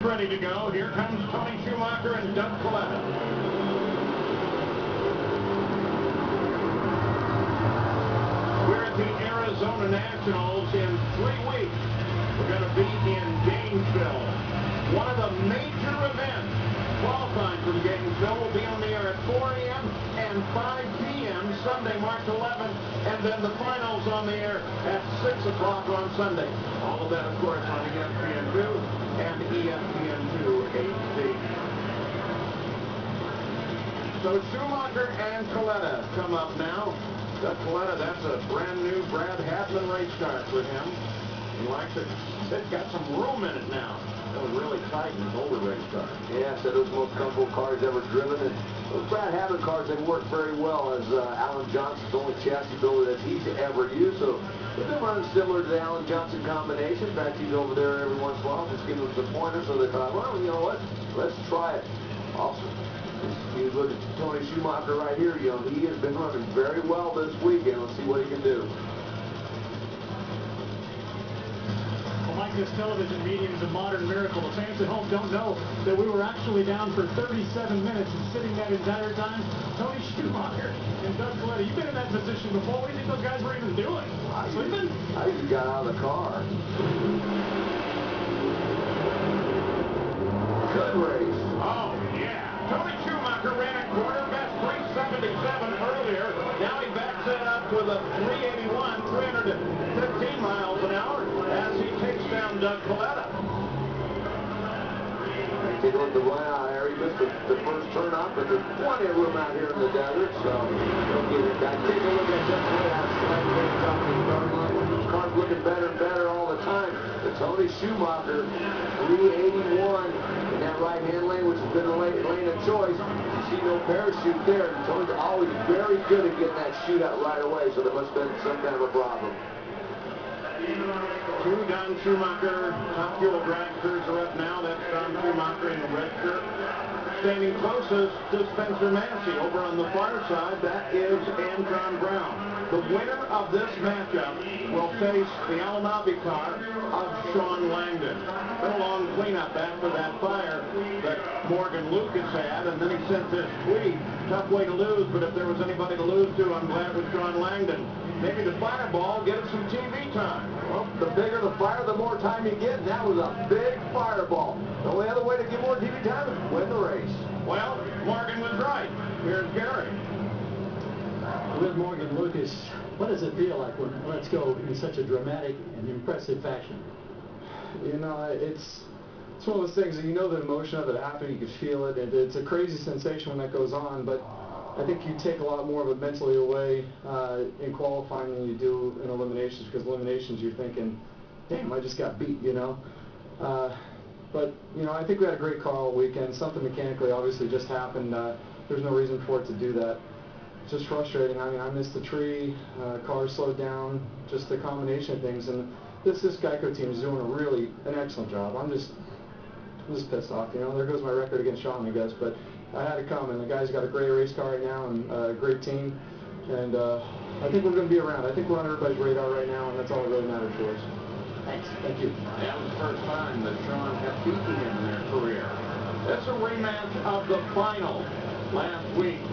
ready to go. Here comes Tony Schumacher and Doug Coletta. We're at the Arizona Nationals in 3 weeks. We're going to be in Gainesville. One of the major events. Qualifying from Gainesville will be on the air at 4 a.m. and 5 p.m. Sunday, March 11th, and then the finals on the air at 6 o'clock on Sunday. All of that, of course, on ESPN2 and ESPN2 HD. So Schumacher and Coletta come up now. Doug Coletta, that's a brand new Brad Hadman race car for him. He likes it. It's got some room in it now. That was really tight in his older race car. Yeah, said it was the most comfortable cars ever driven. And those Brad Hadman cars, they work very well, as Alan Johnson's only chassis builder that he's ever used. So they've been running similar to the Alan Johnson combination. In fact, he's over there every once in a while just giving them some pointers. So they thought, well, you know what? Let's try it. Awesome. You look at Tony Schumacher right here. You know, he has been running very well this weekend. Let's see what he can do. Like this television medium is a modern miracle. The fans at home don't know that we were actually down for 37 minutes and sitting that entire time. Tony Schumacher and Doug Coletta, you've been in that position before. What do you think those guys were even doing? Sleeping? I think he got out of the car. Good race. Oh, yeah. Tony Schumacher ran a quarter best 377 earlier. Now he backs it up with a 381, 315 miles an hour as he takes down Doug Coletta. Take a look at the run out here. He missed the first turn up, but there's plenty of room out here in the desert, so don't get it back. Take a look at Doug Coletta. The car's looking better and better all the time. But Tony Schumacher, 381 in that right-hand lane, which has been a lane of choice. You see no parachute there. And Tony's always very good at getting that chute out right away, so there must have been some kind of a problem. Two Don Schumacher Top Fuel drag crews are up now. That's Don Schumacher in the red shirt. Standing closest to Spencer Massey over on the far side, that is Antron Brown. The winner of this matchup will face the Alanabi car of Sean Langdon. Been a long cleanup after that fire that Morgan Lucas had, and then he sent this tweet. Tough way to lose, but if there was anybody to lose to, I'm glad it was Sean Langdon. Maybe the fireball gets some TV time. Well, the bigger the fire, the more time you get. And that was a big fireball. The only other way to get more TV time is win the race. Well, Morgan was right. Here's Gary. With Morgan Lucas, what does it feel like when Let's Go in such a dramatic and impressive fashion? You know, it's one of those things that you know the emotion of it happening, you can feel it, and it's a crazy sensation when that goes on, but I think you take a lot more of it mentally away in qualifying than you do in eliminations, because eliminations you're thinking, damn, I just got beat, you know. But, you know, I think we had a great car all weekend. Something mechanically obviously just happened. There's no reason for it to do that. It's just frustrating. I mean, I missed the tree, car slowed down, just the combination of things. And this Geico team is doing an excellent job. I'm just pissed off, you know. There goes my record against Sean, I guess, but I had to come, and the guy's got a great race car right now and a great team, and I think we're going to be around. I think we're on everybody's radar right now, and that's all that really matters to us. Thanks. Thank you. That was the first time that Sean had beaten him in their career. That's a rematch of the final last week.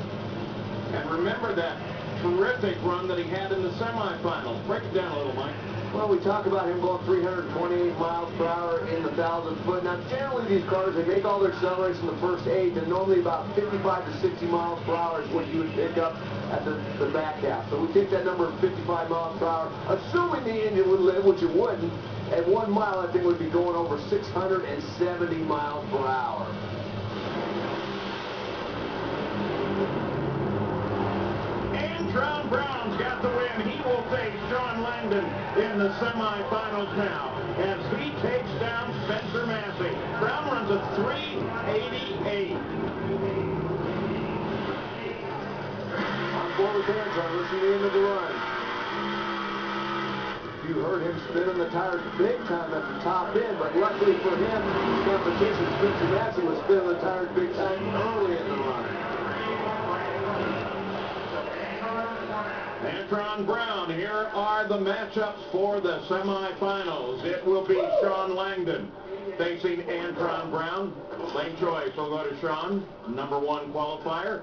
And remember that terrific run that he had in the semifinals. Break it down a little, Mike. Well, we talk about him going 328 miles per hour in the 1,000 foot. Now, generally these cars, they make all their accelerations in the first 8, and normally about 55 to 60 miles per hour is what you would pick up at the back half. So we take that number of 55 miles per hour, assuming the engine would live, which it wouldn't. At 1 mile, I think would be going over 670 miles per hour. Antron Brown's got the win. He will face Sean Langdon in the semifinals now as he takes down Spencer Massey. Brown runs a 388. On board with Antron, listen to the end of the run. You heard him spinning the tires big time at the top end, but luckily for him, competition, Spencer Massey was spinning the tires big time early in the run. Antron Brown, here are the matchups for the semifinals. It will be Sean Langdon facing Antron Brown. Lane choice will go to Sean, #1 qualifier.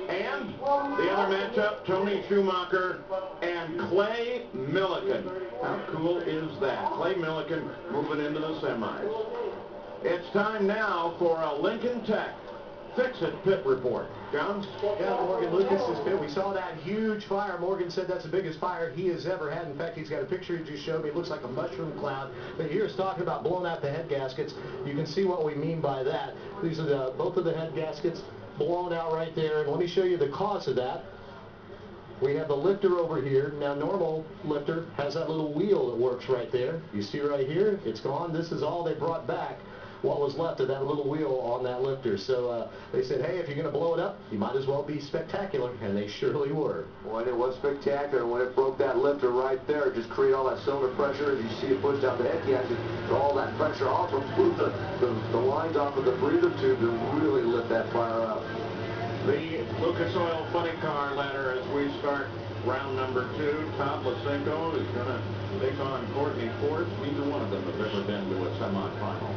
And the other matchup, Tony Schumacher and Clay Millican. How cool is that? Clay Millican moving into the semis. It's time now for a Lincoln Tech Fix-It Pit Report. John? Yeah, Morgan Lucas's pit. We saw that huge fire. Morgan said that's the biggest fire he has ever had. In fact, he's got a picture he just showed me. It looks like a mushroom cloud. But here's talking about blowing out the head gaskets. You can see what we mean by that. These are both of the head gaskets blown out right there. And let me show you the cause of that. We have the lifter over here. Now, normal lifter has that little wheel that works right there. You see right here? It's gone. This is all they brought back. What was left of that little wheel on that lifter. So they said, hey, if you're going to blow it up, you might as well be spectacular, and they surely were. Boy, it was spectacular, and when it broke that lifter right there, it just created all that cylinder pressure. As you see it pushed out the head gasket, all that pressure also blew the lines off of the breather tube to really lit that fire up. The Lucas Oil Funny Car ladder as we start round number 2. Todd Lasenko is going to take on Courtney Ford. Neither one of them have ever been to a semifinal.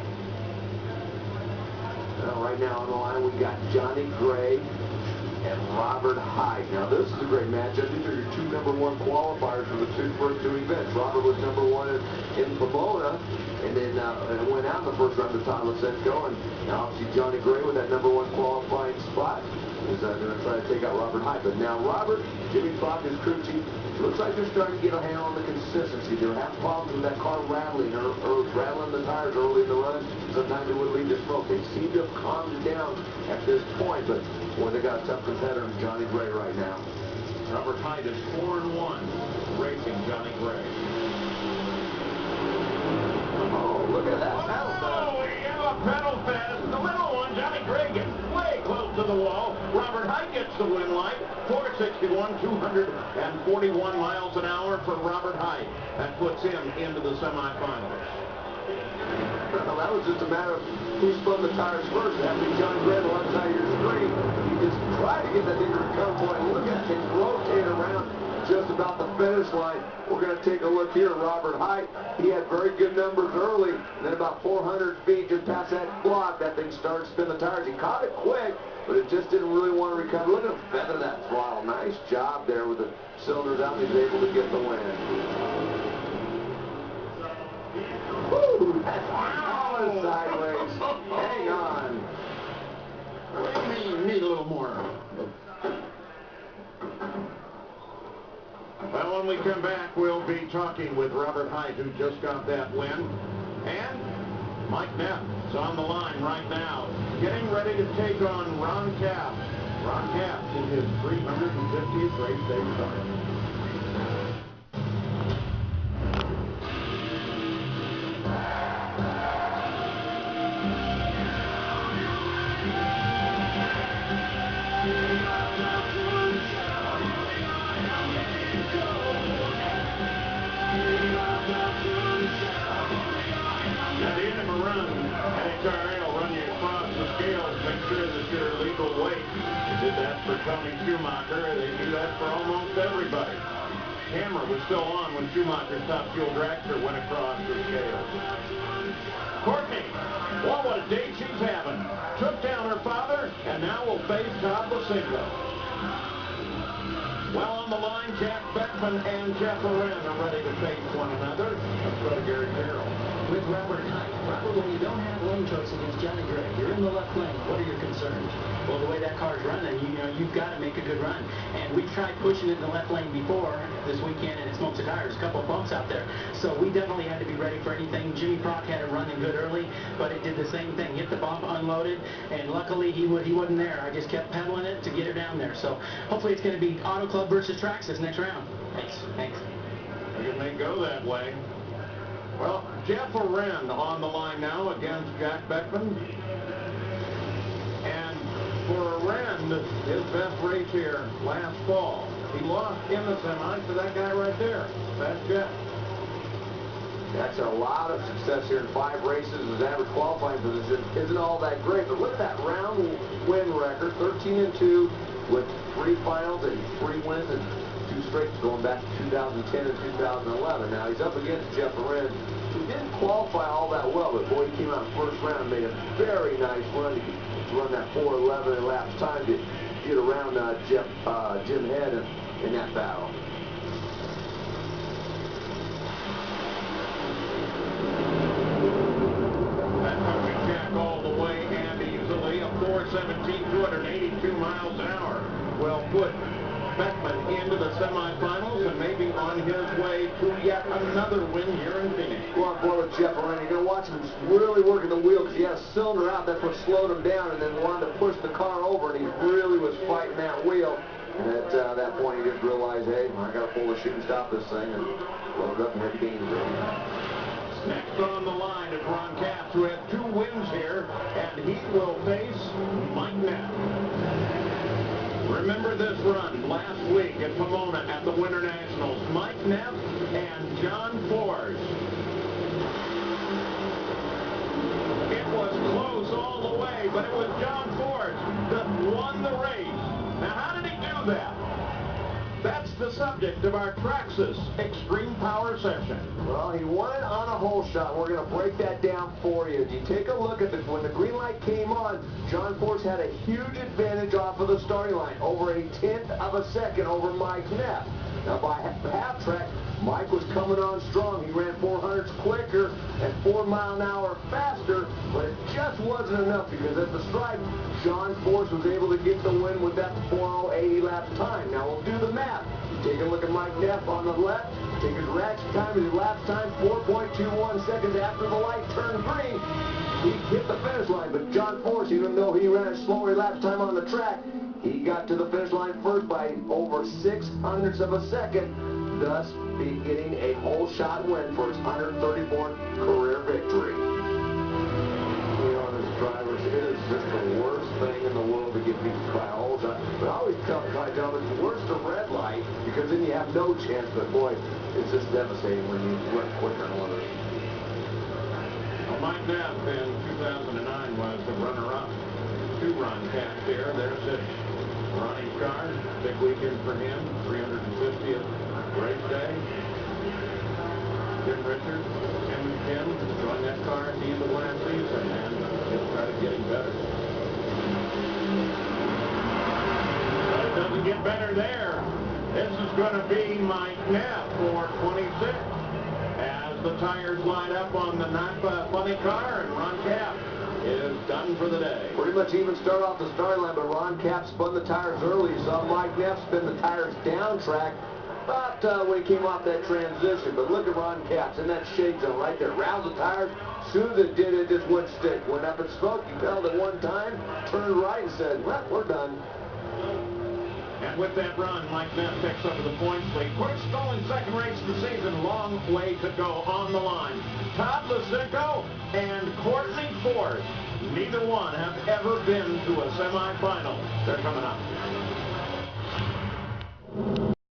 Well, right now on the line we got Johnny Gray and Robert Hyde. Now this is a great matchup. These are your two #1 qualifiers for the first two events. Robert was #1 in Pomona, and then went out in the first round to Todd Lasenko, and now obviously Johnny Gray with that #1 qualifying spot is going to try to take out Robert Hyde. But now Robert, Jimmy Fox, his crew chief, looks like they're starting to get a handle on the consistency. They're having problems with that car rattling or rattling the tires early in the run. Sometimes it would lead to smoke. They seem to have calmed down at this point, but boy, they got a tough competitor in Johnny Gray right now. Robert Hyde is 4-1 racing Johnny Gray. Oh, look at that pedal fest. Oh, we have a pedal fest. The little one, Johnny Gray, gets way close to the wall. Robert Hyde gets the win light. 461, 241 miles an hour for Robert Hyde. That puts him into the semifinals. Well, that was just a matter of who spun the tires first. That would be Johnny Gray on the left side of your screen. He just tried to get that thing to recover point. Look at him rotate around just about the finish line. We're going to take a look here at Robert Hyde. He had very good numbers early, and then about 400 feet just past that block, that thing started to spin the tires. He caught it quick, but it just didn't really want to recover. Look at him feather that throttle. Nice job there with the cylinders out, and he's able to get the win. Woo! That's sideways. Hang on. We need a little more. Well, when we come back, we'll be talking with Robert Hyde, who just got that win. And Mike Neff is on the line right now, getting ready to take on Ron Capp. Ron Capp in his 350th race day start. At the end of a run, NHRA will run you across the scales, make sure that you're legal weight. They did that for Tony Schumacher. They do that for almost everybody. Camera was still on when Schumacher's top fuel dragster went across the scales. Courtney, what a day she's having. Took down her father, and now will face Todd Lasenko. Well, on the line, Jack Beckman and Jeff Oren are ready to face one another. Let's go to Gary Carroll. With Robert Hyde. Robert, when you don't have lane choice against Johnny Gray, you're in the left lane. What are your concerns? Well, the way that car's running, you've got to make a good run. And we tried pushing it in the left lane before this weekend, and it smoked the tires. A couple of bumps out there. So we definitely had to be ready for anything. Jimmy Prock had it running good early, but it did the same thing. Hit the bump, unloaded, and luckily he wasn't there. I just kept pedaling it to get her down there. So hopefully it's going to be Auto Club versus Trax this next round. Thanks. It may go that way. Well, Jeff Oren on the line now against Jack Beckman. And for Oren, his best race here last fall. He lost in the semis to that guy right there. That's Jeff. That's a lot of success here in 5 races. His average qualifying position isn't all that great, but look at that round win record, 13-2, with 3 finals and 3 wins and 2 straight going back to 2010 and 2011. Now he's up against Jeff Lorenz, who didn't qualify all that well, but boy, he came out first round and made a very nice run to run that 4:11 elapsed time to get around Jim Head in that battle. All the way and easily, a 4:17, 282 miles an hour will put Beckman into the semifinals and maybe on his way to yet another win here in Phoenix. Go on board with Jeff Lorenz. You're going to watch him really working the wheel because he had a cylinder out. That's what slowed him down and then wanted to push the car over, and he really was fighting that wheel. And at that point, he just realized, hey, I got to pull the chute and stop this thing, and load it up and hit the game. Next on the line is Ron Capps, who had 2 wins here, and he will face Mike Neff. Remember this run last week at Pomona at the Winter Nationals. Mike Neff and John Force. It was close all the way, but it was John Force that won the race. Now, how did he do that? That's the subject of our Traxxas Extreme Power session. Well, he won it on a hole shot. We're going to break that down for you. You take a look at when the green light came on, John Force had a huge advantage off of the starting line, over 1/10 of a second over Mike Neff. Now, by half track, Mike was coming on strong. He ran 400s quicker and 4 miles an hour faster, but it just wasn't enough because at the stripe, John Force was able to get the win with that 4:08 lap time. Now, we'll do the math. Take a look at Mike Neff on the left. Take his ratchet time, his lap time, 4.21 seconds after the light turned green. He hit the finish line, but John Force, even though he ran a slower lap time on the track, he got to the finish line first by over 600ths of a second, thus getting a hole shot win for his 134th career victory. You know, as drivers, it is just the worst thing in the world to get beat by a hole shot. But I always tell my job, it's worse the red light, because then you have no chance, but boy, it's just devastating when you run quicker than one of those. Well, Mike Neff in 2009 was the runner-up to Ron Capps here. There's his Ronnie's car. Big weekend for him. 350th race day. Tim Richards, Tim and Tim joined that car at the end of last season, and he'll try to get him better. But it doesn't get better there. This is going to be Mike Neff for 26 as the tires line up on the Napa Funny car, and Ron Capps is done for the day. Pretty much even start off the starting line, but Ron Capps spun the tires early. You saw Mike Neff spin the tires down track about when he came off that transition. But look at Ron Capps in that shade zone right there. Roused the tires. As soon as it did, it just went stick. Went up in smoke. He pedaled it one time, turned right and said, well, we're done. And with that run, Mike Neff picks up the points lead. Kurt Stolling's second race of the season. Long way to go on the line. Todd Lusinko and Courtney Force. Neither one have ever been to a semifinal. They're coming up.